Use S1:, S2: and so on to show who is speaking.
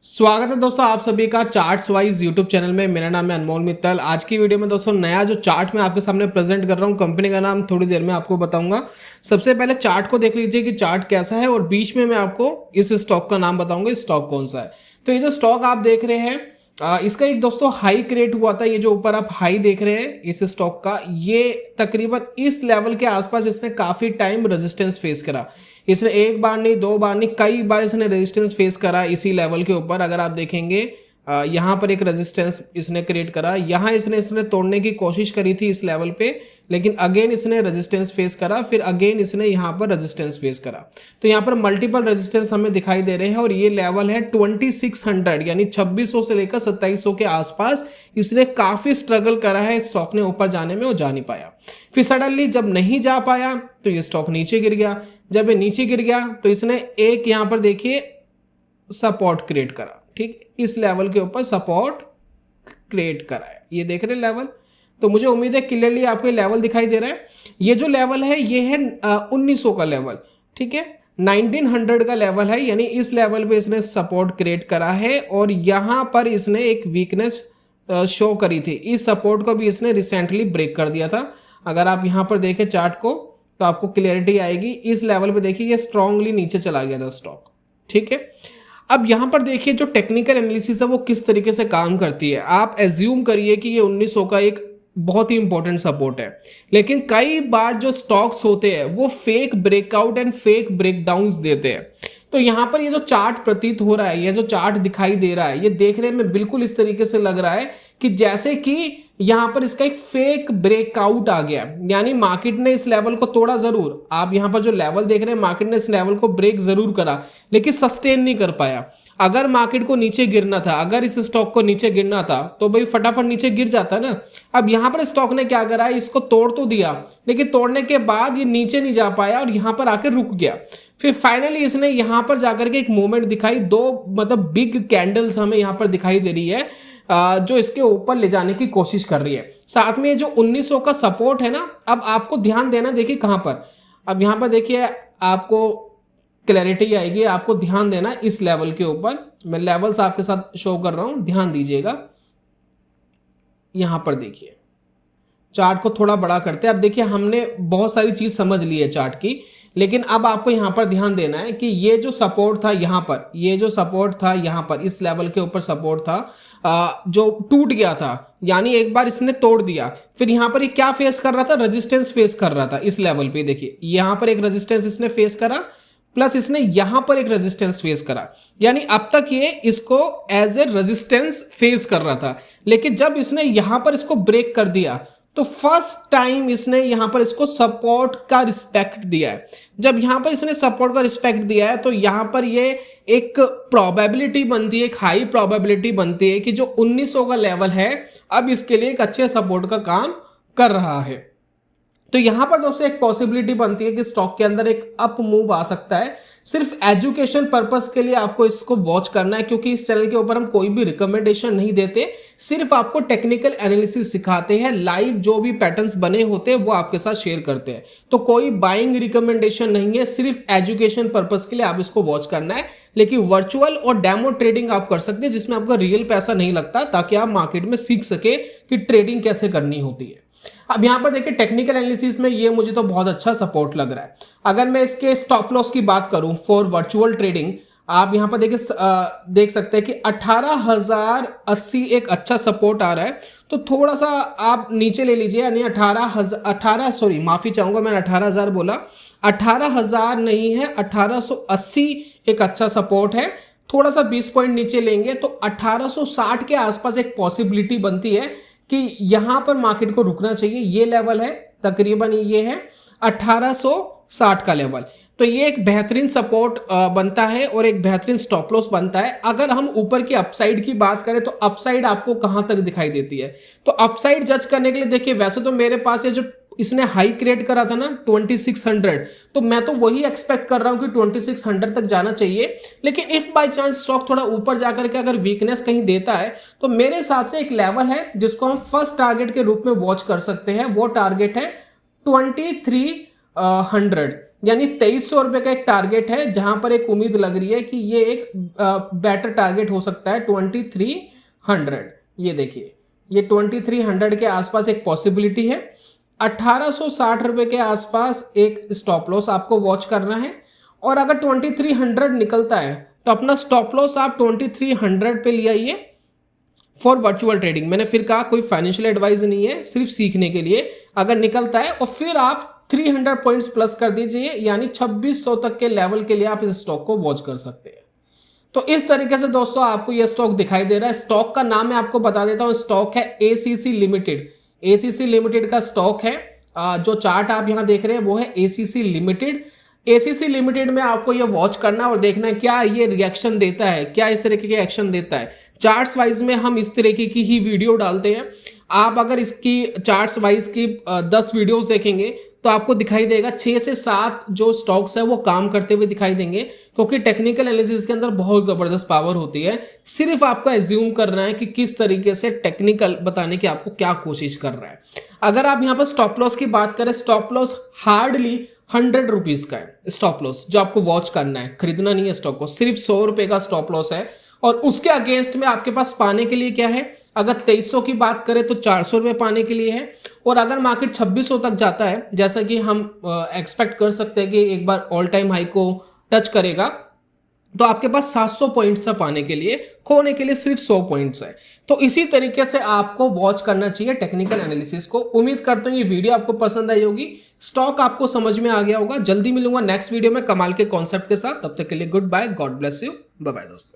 S1: स्वागत है दोस्तों आप सभी का चार्ट्स वाइज यूट्यूब चैनल में। मेरा नाम है अनमोल मित्तल। आज की वीडियो में दोस्तों नया जो चार्ट मैं आपके सामने प्रेजेंट कर रहा हूँ, कंपनी का नाम थोड़ी देर में आपको बताऊंगा। सबसे पहले चार्ट को देख लीजिए कि चार्ट कैसा है, और बीच में मैं आपको इस स्टॉक का नाम बताऊंगा, स्टॉक कौन सा है। तो ये जो स्टॉक आप देख रहे हैं इसका एक दोस्तों हाई क्रिएट हुआ था। ये जो ऊपर आप हाई देख रहे हैं इस स्टॉक का, ये तकरीबन इस लेवल के आसपास इसने काफी टाइम रेजिस्टेंस फेस करा। इसने एक बार नहीं, दो बार नहीं, कई बार इसने रेजिस्टेंस फेस करा इसी लेवल के ऊपर। अगर आप देखेंगे यहाँ पर एक रेजिस्टेंस इसने क्रिएट करा, यहाँ इसने तोड़ने की कोशिश करी थी इस लेवल पे, लेकिन अगेन इसने रेजिस्टेंस फेस करा, फिर अगेन इसने यहाँ पर रेजिस्टेंस फेस करा। तो यहाँ पर मल्टीपल रेजिस्टेंस हमें दिखाई दे रहे हैं, और ये लेवल है 2600 यानी 2600 से लेकर 2700 के आसपास। इसने काफी स्ट्रगल करा है स्टॉक ने ऊपर जाने में, और जा नहीं पाया। फिर सडनली जब नहीं जा पाया तो ये स्टॉक नीचे गिर गया। जब ये नीचे गिर गया तो इसने एक यहाँ पर देखिए सपोर्ट क्रिएट करा, ठीक, इस लेवल के ऊपर सपोर्ट क्रिएट करा है, ये देख रहे लेवल। तो मुझे उम्मीद है क्लियरली आपको लेवल दिखाई दे रहा है। ये जो लेवल है ये है 1900 का लेवल, ठीक है, 1900 का लेवल है, यानी इस लेवल पे इसने सपोर्ट क्रिएट करा है, और यहां पर इसने एक वीकनेस शो करी थी। इस सपोर्ट को भी इसने रिसेंटली ब्रेक कर दिया था। अगर आप यहां पर देखें चार्ट को तो आपको क्लियरिटी आएगी। इस लेवल पे देखिए ये स्ट्रांगली नीचे चला गया था स्टॉक, ठीक है। अब यहां पर देखिए जो टेक्निकल एनालिसिस है वो किस तरीके से काम करती है। आप एज्यूम करिए कि ये 1900 का एक बहुत ही इंपॉर्टेंट सपोर्ट है, लेकिन कई बार जो स्टॉक्स होते हैं वो fake breakout and fake breakdowns देते हैं। तो यहां पर ये जो चार्ट प्रतीत हो रहा है, ये जो चार्ट दिखाई दे रहा है, ये देखने में बिल्कुल इस तरीके से लग रहा है कि जैसे कि यहां पर इसका एक फेक ब्रेकआउट आ गया, यानी मार्केट ने इस लेवल को तोड़ा जरूर। आप यहां पर जो लेवल देख रहे हैं, मार्केट ने इस लेवल को ब्रेक जरूर करा, लेकिन सस्टेन नहीं कर पाया। अगर मार्केट को नीचे गिरना था, अगर इस स्टॉक को नीचे गिरना था तो भाई फटाफट नीचे गिर जाता ना। अब यहां पर स्टॉक ने क्या करा, इसको तोड़ तो दिया, लेकिन तोड़ने के बाद ये नीचे नहीं जा पाया और यहां पर आकर रुक गया। फिर फाइनली इसने यहां पर जाकर के एक मूवमेंट दिखाई, दो मतलब बिग कैंडल्स हमें यहां पर दिखाई दे रही है जो इसके ऊपर ले जाने की कोशिश कर रही है। साथ में जो 1900 का सपोर्ट है ना, अब आपको ध्यान देना, देखिए कहां पर, अब यहां पर देखिए आपको क्लैरिटी आएगी। आपको ध्यान देना इस लेवल के ऊपर, मैं लेवल्स आपके साथ शो कर रहा हूं, ध्यान दीजिएगा। यहां पर देखिए चार्ट को थोड़ा बड़ा करते हैं। अब देखिए हमने बहुत सारी चीज समझ ली है चार्ट की, लेकिन अब आपको यहां पर ध्यान देना है कि ये जो सपोर्ट था यहां पर, ये जो सपोर्ट था यहां पर इस लेवल के ऊपर सपोर्ट था जो टूट गया था, यानी एक बार इसने तोड़ दिया। फिर यहां पर ये क्या फेस कर रहा था, रेजिस्टेंस फेस कर रहा था इस लेवल पे। देखिए यहां पर एक रेजिस्टेंस इसने फेस करा, प्लस इसने यहां पर एक रेजिस्टेंस फेस करा, यानी अब तक ये इसको एज ए रेजिस्टेंस फेस कर रहा था। लेकिन जब इसने यहां पर इसको ब्रेक कर दिया तो फर्स्ट टाइम इसने यहां पर इसको सपोर्ट का रिस्पेक्ट दिया है। जब यहां पर इसने सपोर्ट का रिस्पेक्ट दिया है तो यहां पर ये एक प्रोबेबिलिटी बनती है, एक हाई प्रोबेबिलिटी बनती है कि जो 1900 का लेवल है अब इसके लिए एक अच्छे सपोर्ट का काम कर रहा है। तो यहां पर दोस्तों एक पॉसिबिलिटी बनती है कि स्टॉक के अंदर एक अप मूव आ सकता है। सिर्फ एजुकेशन पर्पस के लिए आपको इसको वॉच करना है, क्योंकि इस चैनल के ऊपर हम कोई भी रिकमेंडेशन नहीं देते, सिर्फ आपको टेक्निकल एनालिसिस सिखाते हैं। लाइव जो भी पैटर्न्स बने होते हैं वो आपके साथ शेयर करते हैं। तो कोई बाइंग रिकमेंडेशन नहीं है, सिर्फ एजुकेशन पर्पस के लिए आप इसको वॉच करना है। लेकिन वर्चुअल और डेमो ट्रेडिंग आप कर सकते हैं, जिसमें आपका रियल पैसा नहीं लगता, ताकि आप मार्केट में सीख सके कि ट्रेडिंग कैसे करनी होती है। अब यहां पर देखिए टेक्निकल एनालिसिस में ये मुझे तो बहुत अच्छा सपोर्ट लग रहा है। अगर मैं इसके स्टॉप लॉस की बात करूं फॉर वर्चुअल ट्रेडिंग, आप यहां पर देखिए देख सकते हैं कि 18,080 एक अच्छा सपोर्ट आ रहा है। तो थोड़ा सा आप नीचे ले लीजिए, यानी 18 माफी चाहूंगा, मैंने 18,000 बोला, 18,000 नहीं है, 1880 एक अच्छा सपोर्ट है। थोड़ा सा 20 पॉइंट नीचे लेंगे तो 1860 के आसपास एक पॉसिबिलिटी बनती है कि यहां पर मार्केट को रुकना चाहिए। ये लेवल है तकरीबन, ये है 1860 का लेवल। तो ये एक बेहतरीन सपोर्ट बनता है और एक बेहतरीन स्टॉप लॉस बनता है। अगर हम ऊपर की अपसाइड की बात करें तो अपसाइड आपको कहां तक दिखाई देती है, तो अपसाइड जज करने के लिए देखिए, वैसे तो मेरे पास ये जो इसने हाई क्रिएट करा था ना 2600, तो मैं तो वही एक्सपेक्ट कर रहा हूं कि 2600 तक जाना चाहिए। लेकिन इफ बाय चांस स्टॉक थोड़ा ऊपर जाकर के अगर वीकनेस कहीं देता है तो मेरे हिसाब से एक लेवल है जिसको हम फर्स्ट टारगेट के रूप में वॉच कर सकते हैं। वो टारगेट है 2300। यानी 2300 रुपए का एक टारगेट है, जहां पर एक उम्मीद लग रही है कि ये एक बेटर टारगेट हो सकता है 2300। ये देखिए, ये 2300 के आसपास एक पॉसिबिलिटी है। 1860 रुपए के आसपास एक स्टॉप लॉस आपको वॉच करना है, और अगर 2300 निकलता है तो अपना स्टॉप लॉस आप 2300 पे ले आइए फॉर वर्चुअल ट्रेडिंग। मैंने फिर कहा कोई फाइनेंशियल एडवाइस नहीं है, सिर्फ सीखने के लिए। अगर निकलता है और फिर आप 300 पॉइंट्स प्लस कर दीजिए, यानी 2600 तक के लेवल के लिए आप इस स्टॉक को वॉच कर सकते हैं। तो इस तरीके से दोस्तों आपको यह स्टॉक दिखाई दे रहा है। स्टॉक का नाम मैं आपको बता देता हूं, स्टॉक है एसीसी लिमिटेड। एसीसी लिमिटेड का स्टॉक है। जो चार्ट आप यहां देख रहे हैं वो है एसीसी लिमिटेड। एसीसी लिमिटेड में आपको ये वॉच करना और देखना है क्या ये रिएक्शन देता है, क्या इस तरीके के एक्शन देता है। चार्ट्स वाइज में हम इस तरीके की ही वीडियो डालते हैं। आप अगर इसकी चार्ट्स वाइज की 10 वीडियोस देखेंगे तो आपको दिखाई देगा 6 से 7 जो स्टॉक्स है वो काम करते हुए दिखाई देंगे, क्योंकि टेक्निकल एनालिसिस के अंदर बहुत जबरदस्त पावर होती है। सिर्फ आपको एज्यूम करना है कि किस तरीके से टेक्निकल बताने की आपको क्या कोशिश कर रहा है। अगर आप यहां पर स्टॉप लॉस की बात करें, स्टॉप लॉस हार्डली 100 रुपीज का है स्टॉप लॉस जो आपको वॉच करना है, खरीदना नहीं है स्टॉक को। सिर्फ 100 रुपए का स्टॉप लॉस है, और उसके अगेंस्ट में आपके पास पाने के लिए क्या है, अगर 2300 की बात करें तो 400 रुपए पाने के लिए है। और अगर मार्केट 2600 तक जाता है, जैसा कि हम एक्सपेक्ट कर सकते हैं कि एक बार ऑल टाइम हाई को टच करेगा, तो आपके पास 700 पॉइंट्स है पाने के लिए, खोने के लिए सिर्फ 100 पॉइंट्स है। तो इसी तरीके से आपको वॉच करना चाहिए टेक्निकल एनालिसिस को। उम्मीद करता हूं ये वीडियो आपको पसंद आई होगी, स्टॉक आपको समझ में आ गया होगा। जल्दी मिलूंगा नेक्स्ट वीडियो में कमाल के कॉन्सेप्ट के साथ। तब तक के लिए good bye, God bless you, bye bye दोस्तों।